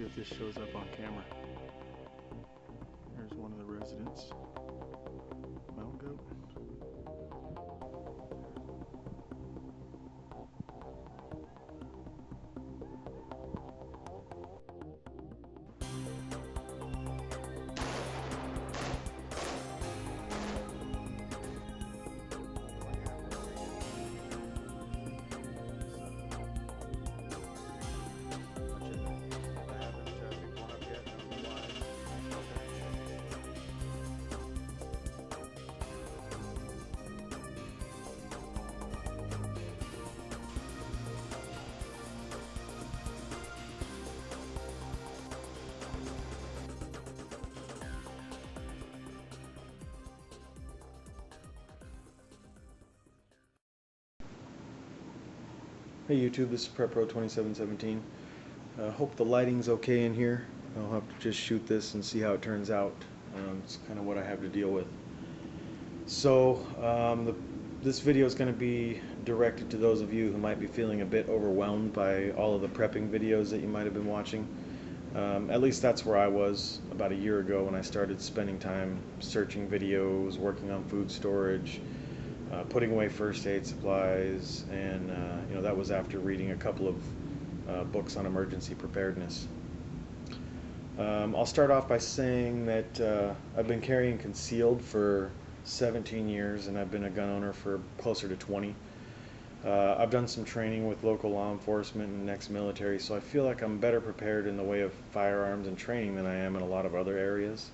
See if this shows up on camera. There's one of the residents. Mountain goat. Hey YouTube, this is Prep Pro 2717. Hope the lighting's okay in here. I'll have to just shoot this and see how it turns out. It's kind of what I have to deal with. So this video is going to be directed to those of you who might be feeling a bit overwhelmed by all of the prepping videos that you might have been watching. At least that's where I was about a year ago when I started spending time searching videos, working on food storage, putting away first aid supplies, and that was after reading a couple of books on emergency preparedness. I'll start off by saying that I've been carrying concealed for 17 years and I've been a gun owner for closer to 20. I've done some training with local law enforcement and ex-military, so I feel like I'm better prepared in the way of firearms and training than I am in a lot of other areas.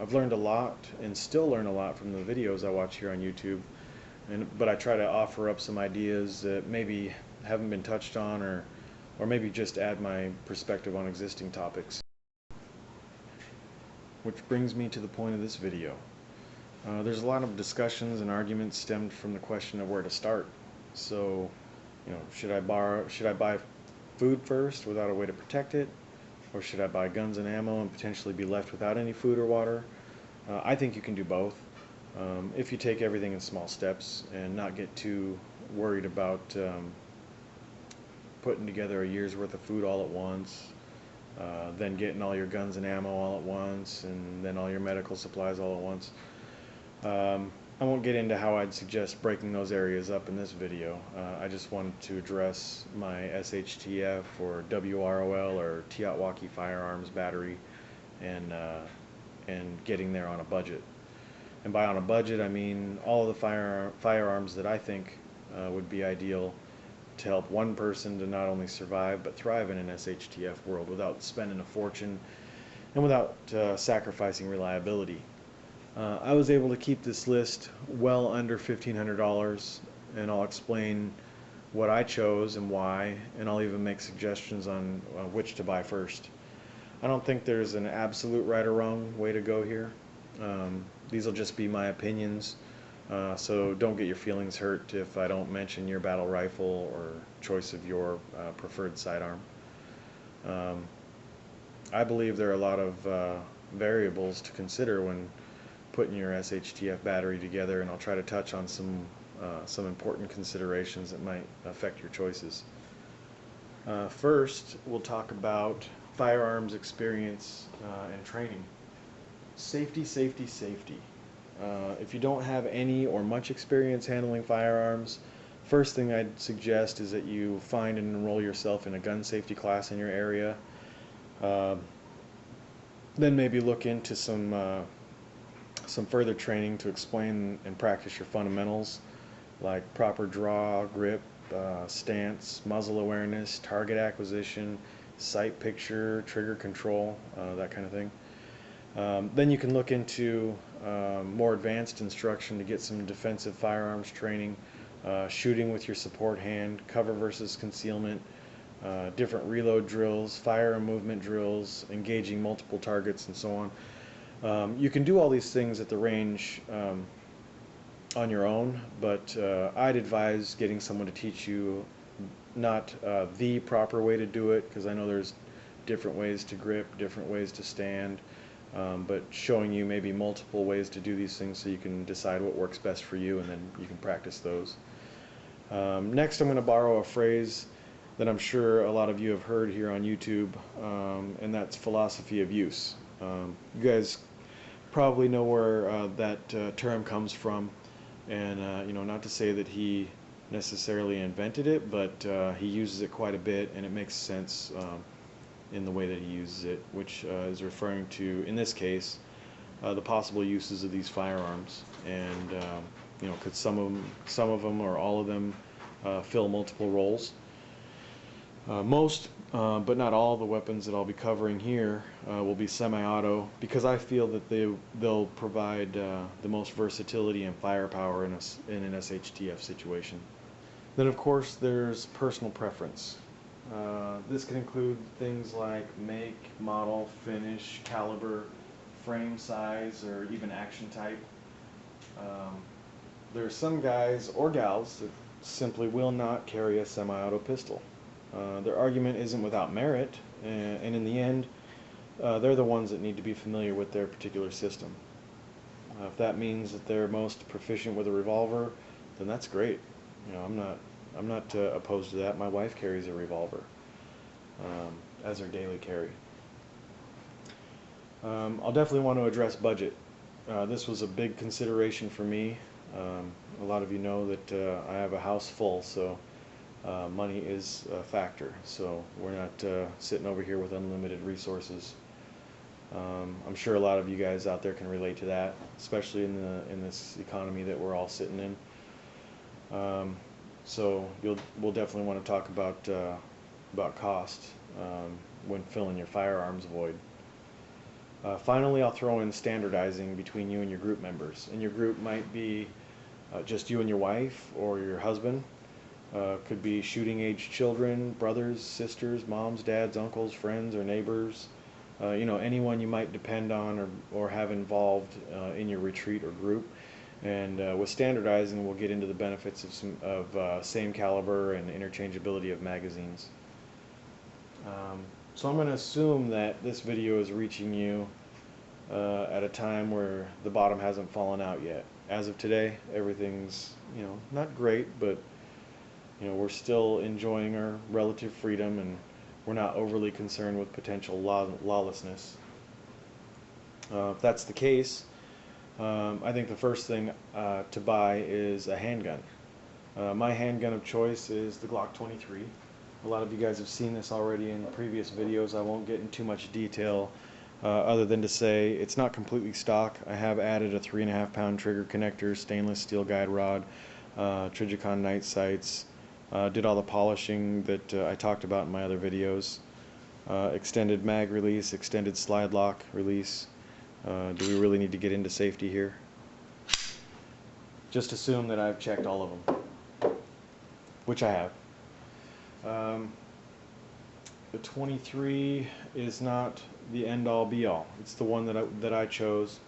I've learned a lot and still learn a lot from the videos I watch here on YouTube, but I try to offer up some ideas that maybe haven't been touched on, or maybe just add my perspective on existing topics. Which brings me to the point of this video. There's a lot of discussions and arguments stemmed from the question of where to start. So, should I buy food first without a way to protect it? Or should I buy guns and ammo and potentially be left without any food or water? I think you can do both. If you take everything in small steps and not get too worried about putting together a year's worth of food all at once, then getting all your guns and ammo all at once, and then all your medical supplies all at once. I won't get into how I'd suggest breaking those areas up in this video. I just wanted to address my SHTF or WROL or Tiatwaki firearms battery and getting there on a budget. And by on a budget, I mean all of the firearms that I think would be ideal to help one person to not only survive but thrive in an SHTF world without spending a fortune and without sacrificing reliability. I was able to keep this list well under $1,500, and I'll explain what I chose and why, and I'll even make suggestions on which to buy first. I don't think there's an absolute right or wrong way to go here. These will just be my opinions, so don't get your feelings hurt if I don't mention your battle rifle or choice of your preferred sidearm. I believe there are a lot of variables to consider when putting your SHTF battery together, and I'll try to touch on some important considerations that might affect your choices. First, we'll talk about firearms experience and training. Safety, safety, safety. If you don't have any or much experience handling firearms, first thing I'd suggest is that you find and enroll yourself in a gun safety class in your area. Then maybe look into some further training to explain and practice your fundamentals, like proper draw, grip, stance, muzzle awareness, target acquisition, sight picture, trigger control, that kind of thing. Then you can look into more advanced instruction to get some defensive firearms training, shooting with your support hand, cover versus concealment, different reload drills, fire and movement drills, engaging multiple targets, and so on. You can do all these things at the range on your own, but I'd advise getting someone to teach you not the proper way to do it, because I know there's different ways to grip, different ways to stand, but showing you maybe multiple ways to do these things so you can decide what works best for you, and then you can practice those. Next, I'm going to borrow a phrase that I'm sure a lot of you have heard here on YouTube, and that's philosophy of use. You guys probably know where that term comes from, and not to say that he necessarily invented it, but he uses it quite a bit, and it makes sense in the way that he uses it, which is referring to, in this case, the possible uses of these firearms, and could some of them or all of them fill multiple roles. Most, but not all, the weapons that I'll be covering here will be semi-auto, because I feel that they'll provide the most versatility and firepower in an SHTF situation. Then, of course, there's personal preference. This can include things like make, model, finish, caliber, frame size, or even action type. There are some guys or gals that simply will not carry a semi-auto pistol. Their argument isn't without merit, and in the end, they're the ones that need to be familiar with their particular system. If that means that they're most proficient with a revolver, then that's great. I'm not opposed to that. My wife carries a revolver as her daily carry. I'll definitely want to address budget. This was a big consideration for me. A lot of you know that I have a house full, so money is a factor. So we're not sitting over here with unlimited resources. I'm sure a lot of you guys out there can relate to that, especially in this economy that we're all sitting in. So we'll definitely want to talk about cost when filling your firearms void. Finally, I'll throw in standardizing between you and your group members. And your group might be just you and your wife or your husband. Could be shooting age children, brothers, sisters, moms, dads, uncles, friends, or neighbors. Anyone you might depend on or have involved in your retreat or group. And with standardizing, we'll get into the benefits of same caliber and interchangeability of magazines. So I'm going to assume that this video is reaching you at a time where the bottom hasn't fallen out yet. As of today, everything's not great, but we're still enjoying our relative freedom, and we're not overly concerned with potential lawlessness. If that's the case, I think the first thing to buy is a handgun. My handgun of choice is the Glock 23. A lot of you guys have seen this already in previous videos. I won't get into too much detail other than to say it's not completely stock. I have added a 3.5 pound trigger connector, stainless steel guide rod, Trijicon night sights, did all the polishing that I talked about in my other videos, extended mag release, extended slide lock release. Do we really need to get into safety here? Just assume that I've checked all of them, which I have. The 23 is not the end-all be-all. It's the one that I chose.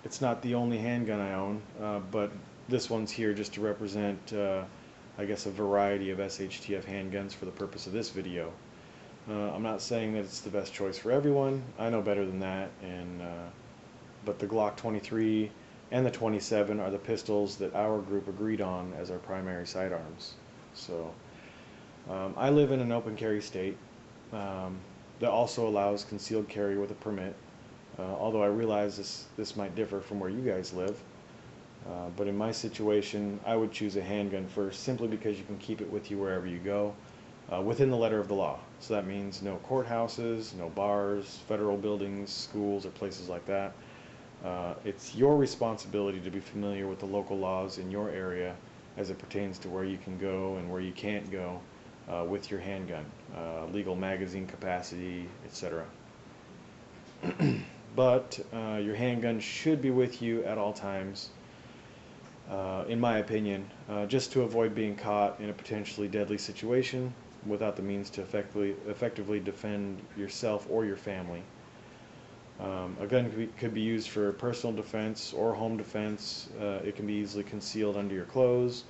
It's not the only handgun I own, but this one's here just to represent, I guess, a variety of SHTF handguns for the purpose of this video. I'm not saying that it's the best choice for everyone. I know better than that, but the Glock 23 and the 27 are the pistols that our group agreed on as our primary sidearms. So I live in an open carry state that also allows concealed carry with a permit, although I realize this might differ from where you guys live. But in my situation, I would choose a handgun first, simply because you can keep it with you wherever you go, within the letter of the law. So that means no courthouses, no bars, federal buildings, schools, or places like that. It's your responsibility to be familiar with the local laws in your area as it pertains to where you can go and where you can't go with your handgun, legal magazine capacity, etc. But your handgun should be with you at all times, in my opinion, just to avoid being caught in a potentially deadly situation without the means to effectively defend yourself or your family. A gun could be used for personal defense or home defense. It can be easily concealed under your clothes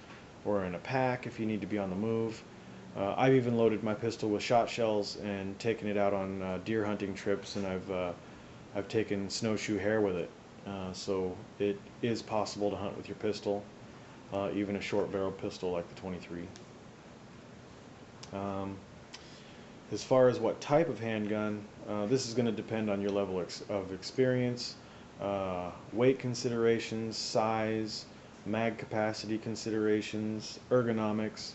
or in a pack if you need to be on the move. I've even loaded my pistol with shot shells and taken it out on deer hunting trips, and I've taken snowshoe hair with it. So it is possible to hunt with your pistol, even a short barrel pistol like the 23. Um, as far as what type of handgun, this is going to depend on your level of experience, weight considerations, size, mag capacity considerations, ergonomics,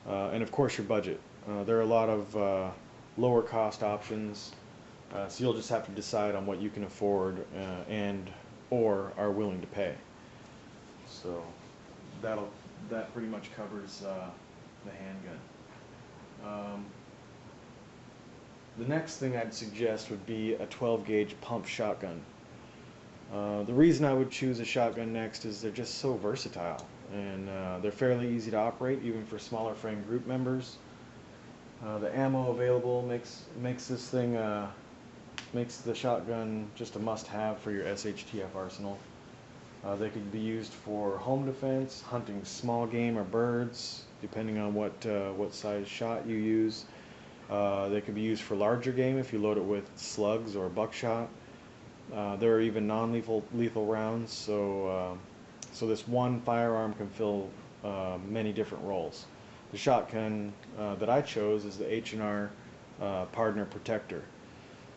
and of course your budget. There are a lot of lower cost options, so you'll just have to decide on what you can afford and or are willing to pay. So that pretty much covers the handgun. The next thing I'd suggest would be a 12 gauge pump shotgun. The reason I would choose a shotgun next is they're just so versatile, and they're fairly easy to operate even for smaller frame group members. The ammo available makes this thing makes the shotgun just a must-have for your SHTF arsenal. They could be used for home defense, hunting small game or birds, depending on what size shot you use. They could be used for larger game if you load it with slugs or buckshot. There are even non-lethal rounds, so this one firearm can fill many different roles. The shotgun that I chose is the H&R Partner Protector.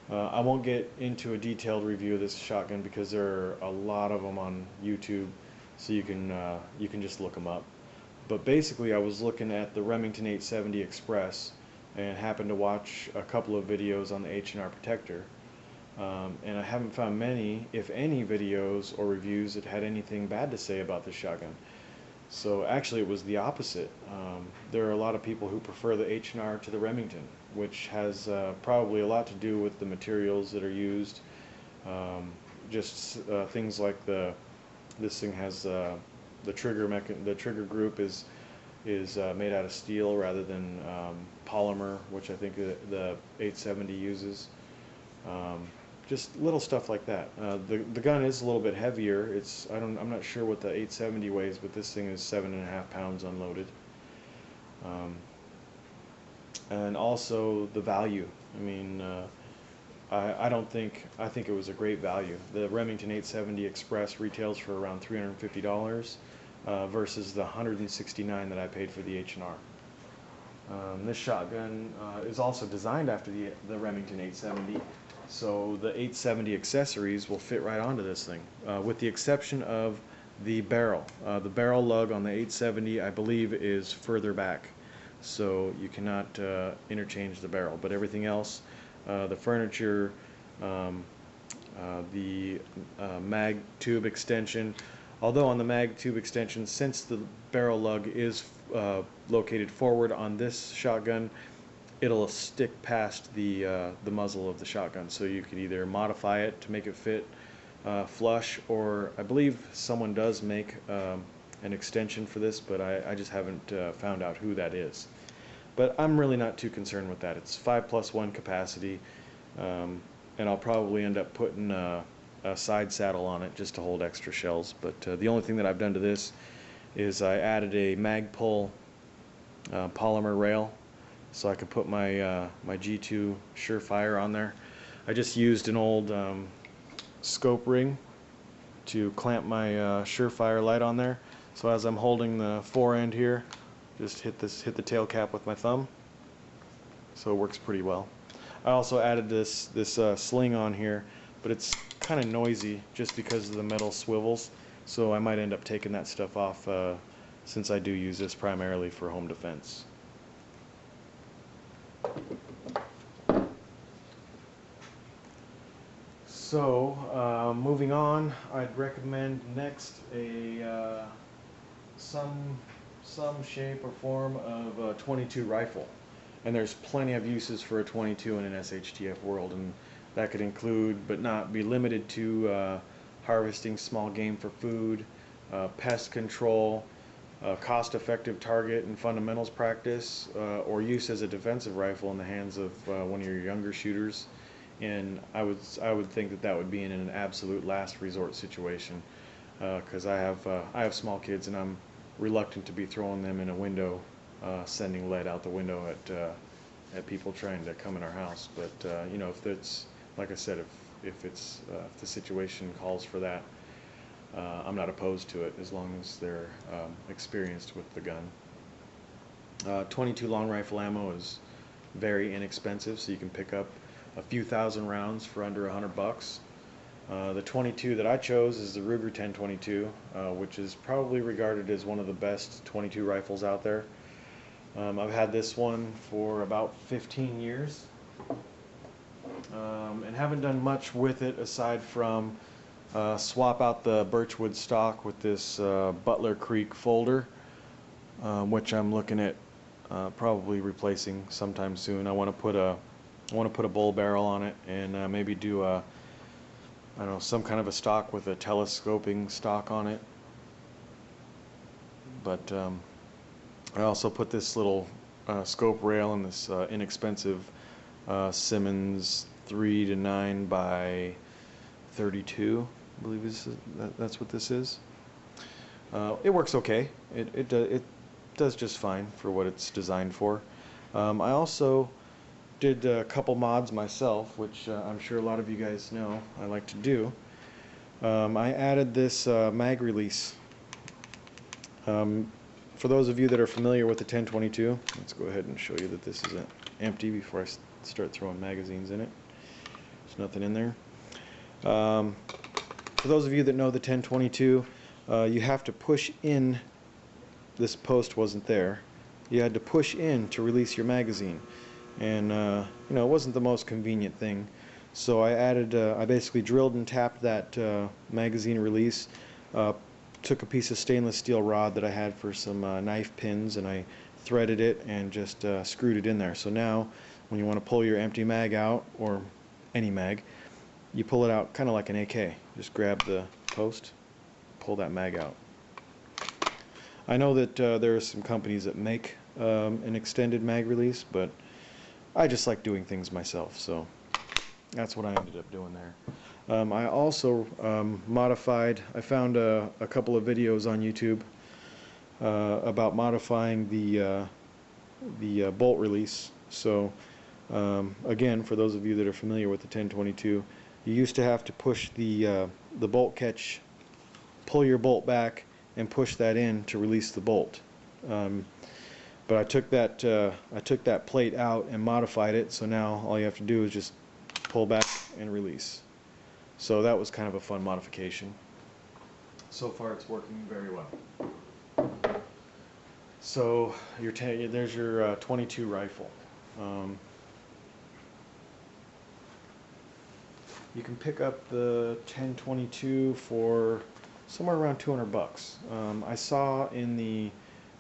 I won't get into a detailed review of this shotgun because there are a lot of them on YouTube, so you can just look them up. But basically, I was looking at the Remington 870 Express and happened to watch a couple of videos on the H&R Protector, and I haven't found many, if any, videos or reviews that had anything bad to say about this shotgun. So actually it was the opposite. There are a lot of people who prefer the H&R to the Remington, which has probably a lot to do with the materials that are used. Just things like this thing has the trigger group is made out of steel rather than polymer, which I think the 870 uses. Just little stuff like that. The gun is a little bit heavier. I'm not sure what the 870 weighs, but this thing is 7.5 pounds unloaded. And also the value. I mean, I think it was a great value. The Remington 870 Express retails for around $350 versus the $169 that I paid for the H&R. This shotgun is also designed after the Remington 870. So the 870 accessories will fit right onto this thing, with the exception of the barrel. The barrel lug on the 870, I believe, is further back, so you cannot interchange the barrel. But everything else, the furniture, the mag tube extension, although on the mag tube extension, since the barrel lug is located forward on this shotgun, it'll stick past the muzzle of the shotgun, so you could either modify it to make it fit flush, or I believe someone does make an extension for this, but I just haven't found out who that is. But I'm really not too concerned with that. It's 5+1 capacity, and I'll probably end up putting a side saddle on it just to hold extra shells. But the only thing that I've done to this is I added a Magpul polymer rail, so I could put my my G2 Surefire on there. I just used an old scope ring to clamp my Surefire light on there. So as I'm holding the fore end here, just hit the tail cap with my thumb. So it works pretty well. I also added this sling on here, but it's kind of noisy just because of the metal swivels. So I might end up taking that stuff off since I do use this primarily for home defense. So moving on, I'd recommend next some shape or form of a .22 rifle, and there's plenty of uses for a .22 in an SHTF world, and that could include, but not be limited to, harvesting small game for food, pest control, cost-effective target and fundamentals practice, or use as a defensive rifle in the hands of one of your younger shooters. And I would think that would be in an absolute last resort situation, because I have small kids and I'm reluctant to be throwing them in a window, sending lead out the window at people trying to come in our house. But you know, if it's, like I said, if the situation calls for that, I'm not opposed to it as long as they're experienced with the gun. .22 long rifle ammo is very inexpensive, so you can pick up a few thousand rounds for under $100. The .22 that I chose is the Ruger 1022, which is probably regarded as one of the best .22 rifles out there. I've had this one for about 15 years and haven't done much with it aside from swap out the birchwood stock with this Butler Creek folder, which I'm looking at probably replacing sometime soon. I want to put a bull barrel on it and maybe do a, I don't know, some kind of a stock with a telescoping stock on it. But I also put this little scope rail in this inexpensive Simmons 3 to 9 by 32, I believe that's what this is. It works okay. It does just fine for what it's designed for. I also did a couple mods myself, which I'm sure a lot of you guys know I like to do. I added this mag release. For those of you that are familiar with the 1022, let's go ahead and show you that this isn't empty before I start throwing magazines in it. There's nothing in there. For those of you that know the 1022, you have to push in. This post wasn't there. You had to push in to release your magazine, and you know, it wasn't the most convenient thing. So I added, I basically drilled and tapped that magazine release, took a piece of stainless steel rod that I had for some knife pins, and I threaded it and just screwed it in there. So now when you want to pull your empty mag out, or any mag, you pull it out kind of like an AK. Just grab the post, pull that mag out. I know that there are some companies that make an extended mag release, but I just like doing things myself, so that's what I ended up doing there. I also modified, I found a couple of videos on YouTube about modifying the bolt release. So again, for those of you that are familiar with the 1022, you used to have to push the bolt catch, pull your bolt back and push that in to release the bolt. But I took that plate out and modified it, so now all you have to do is just pull back and release. So that was kind of a fun modification. So far it's working very well. So there's your 22 rifle. You can pick up the 1022 for somewhere around $200. I saw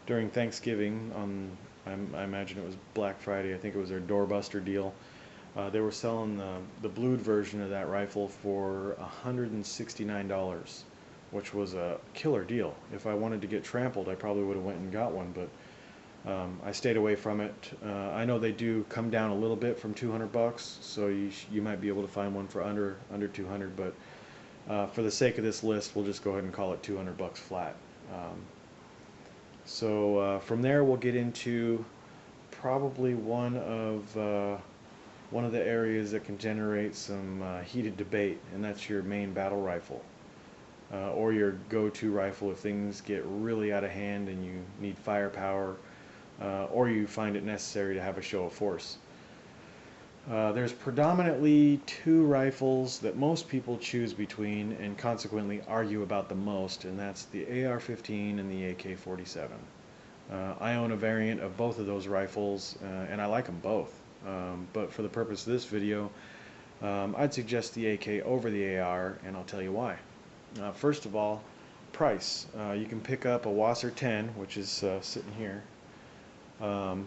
during Thanksgiving I imagine it was Black Friday, I think it was their doorbuster deal. They were selling the blued version of that rifle for $169, which was a killer deal. If I wanted to get trampled, I probably would have went and got one, but I stayed away from it. I know they do come down a little bit from $200, so you might be able to find one for under 200, but for the sake of this list, we'll just go ahead and call it $200 flat. So from there, we'll get into probably one of the areas that can generate some heated debate, and that's your main battle rifle, or your go-to rifle if things get really out of hand and you need firepower, or you find it necessary to have a show of force. There's predominantly two rifles that most people choose between and consequently argue about the most, and that's the AR-15 and the AK-47. I own a variant of both of those rifles, and I like them both. But for the purpose of this video, I'd suggest the AK over the AR, and I'll tell you why. First of all, price. You can pick up a Wasser 10, which is sitting here,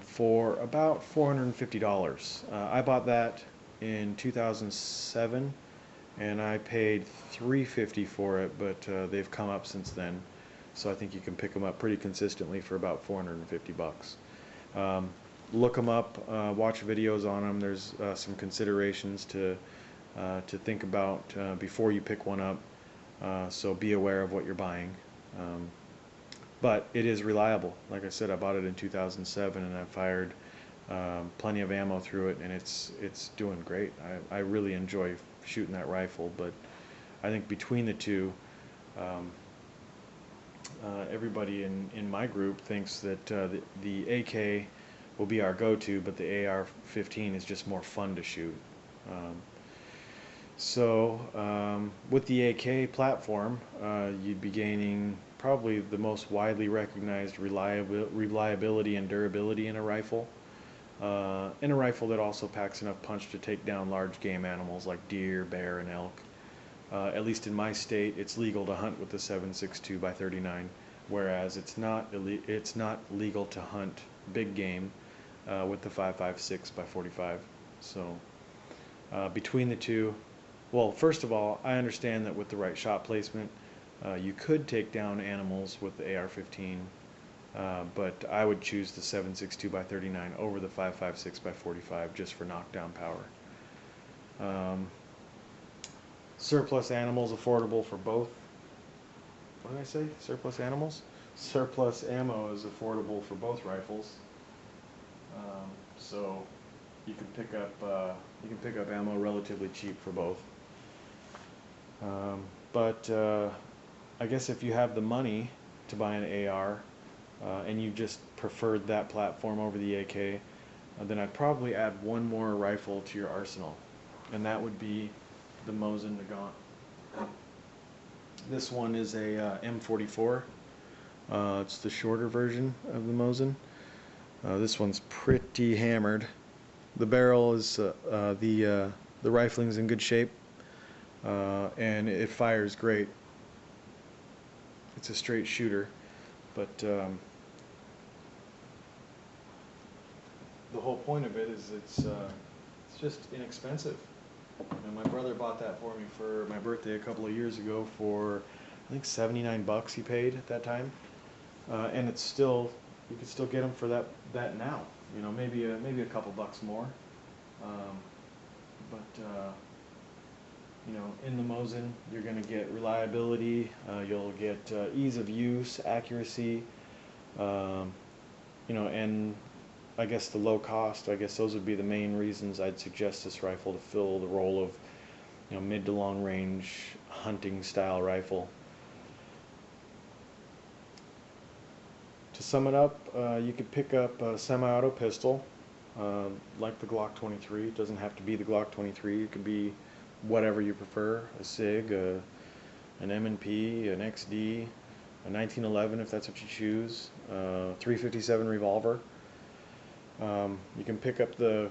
for about $450. I bought that in 2007, and I paid $350 for it, but they've come up since then, so I think you can pick them up pretty consistently for about $450. Look them up, watch videos on them. There's some considerations to think about before you pick one up, so be aware of what you're buying. But it is reliable. Like I said, I bought it in 2007, and I fired plenty of ammo through it, and it's doing great. I really enjoy shooting that rifle, but I think between the two, everybody in my group thinks that the AK will be our go-to, but the AR-15 is just more fun to shoot. Um, with the AK platform, you'd be gaining probably the most widely recognized reliability and durability in a rifle. In a rifle that also packs enough punch to take down large game animals like deer, bear, and elk. At least in my state, it's legal to hunt with the 7.62 by 39, whereas it's not legal to hunt big game with the 5.56 by 45. So between the two, well, first of all, I understand that with the right shot placement, you could take down animals with the AR-15, but I would choose the 7.62 by 39 over the 5.56 by 45 just for knockdown power. Surplus animals affordable for both. What did I say? Surplus animals? Surplus ammo is affordable for both rifles. So you can pick up ammo relatively cheap for both. But I guess if you have the money to buy an AR and you just preferred that platform over the AK, then I'd probably add one more rifle to your arsenal, and that would be the Mosin Nagant. This one is a M44. It's the shorter version of the Mosin. This one's pretty hammered. The barrel is the rifling's in good shape, and it fires great. It's a straight shooter, but the whole point of it is it's just inexpensive. And my brother bought that for me for my birthday a couple of years ago for I think 79 bucks he paid at that time, and it's still, you could still get them for that now. You know, maybe a couple bucks more, but you know, in the Mosin you're going to get reliability, you'll get ease of use, accuracy, you know, and I guess the low cost. I guess those would be the main reasons I'd suggest this rifle to fill the role of, you know, mid to long range hunting style rifle. To sum it up, you could pick up a semi-auto pistol like the Glock 23. It doesn't have to be the Glock 23. It could be whatever you prefer, a SIG, an M&P, an XD, a 1911 if that's what you choose, 357 revolver. You can pick up a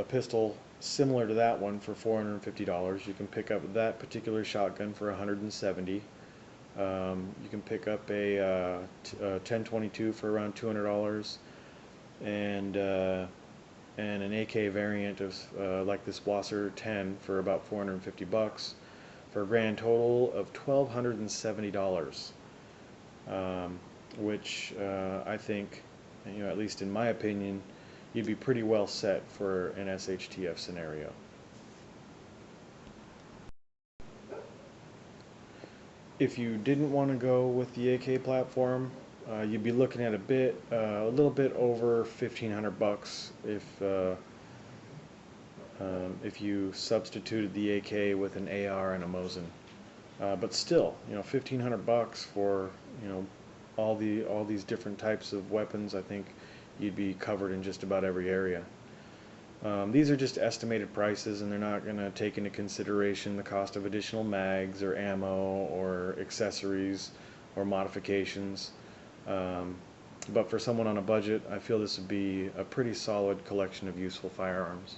pistol similar to that one for $450. You can pick up that particular shotgun for $170. You can pick up a 1022 for around $200, and an AK variant of like this Wasser 10 for about $450, for a grand total of $1,270, which I think, you know, at least in my opinion, you'd be pretty well set for an SHTF scenario. If you didn't want to go with the AK platform, you'd be looking at a little bit over 1,500 bucks if you substituted the AK with an AR and a Mosin. But still, you know, 1,500 bucks for, you know, all these different types of weapons, I think you'd be covered in just about every area. These are just estimated prices, and they're not going to take into consideration the cost of additional mags or ammo or accessories or modifications. But for someone on a budget, I feel this would be a pretty solid collection of useful firearms.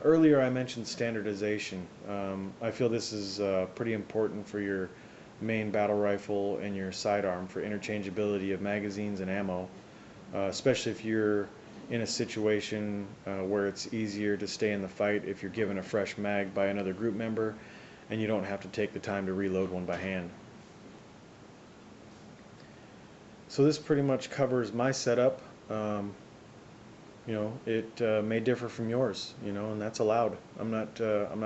Earlier I mentioned standardization. I feel this is pretty important for your main battle rifle and your sidearm for interchangeability of magazines and ammo, especially if you're in a situation where it's easier to stay in the fight if you're given a fresh mag by another group member and you don't have to take the time to reload one by hand. So this pretty much covers my setup. You know, it may differ from yours, you know, and that's allowed. I'm not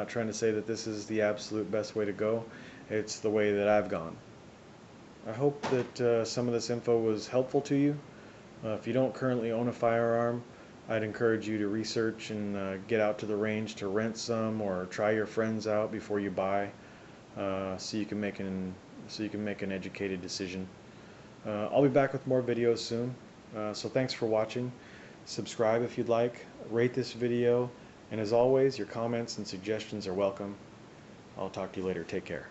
trying to say that this is the absolute best way to go. It's the way that I've gone. I hope that some of this info was helpful to you. If you don't currently own a firearm, I'd encourage you to research and get out to the range to rent some or try your friends out before you buy, so you can make an educated decision. I'll be back with more videos soon. So thanks for watching. Subscribe if you'd like. Rate this video. And as always, your comments and suggestions are welcome. I'll talk to you later. Take care.